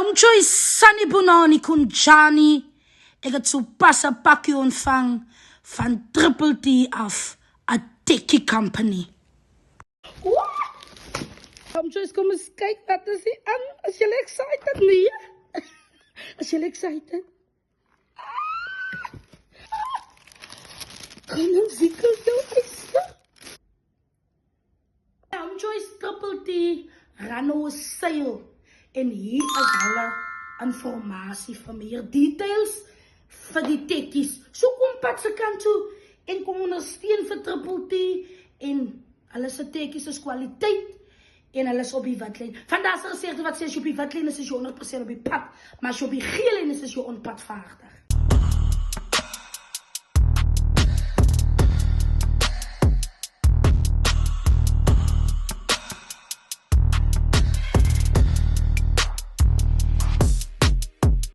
Joy Sunny Bonani Kunjani. Ik het zo pas een pakje ontvang van Triple T af, a techie company. Joyce, kom eens kijken, wat is die aan? Is jullie excited, nee? Is jullie excited? Kom eens, ik wil jou eens. Joyce Triple T, Rano Seil. En hier is alle informatie van meer details vir die tekkies. So kom pat se kant toe en kom ondersteun vir Triple T en hulle se tekkies is kwaliteit en hulle is op die witlyn. Vandaag is er gesegde wat sê as jy op die witlyn is jy 100% op die pad, maar as jy op die geel lyn is jy onpadvaardig.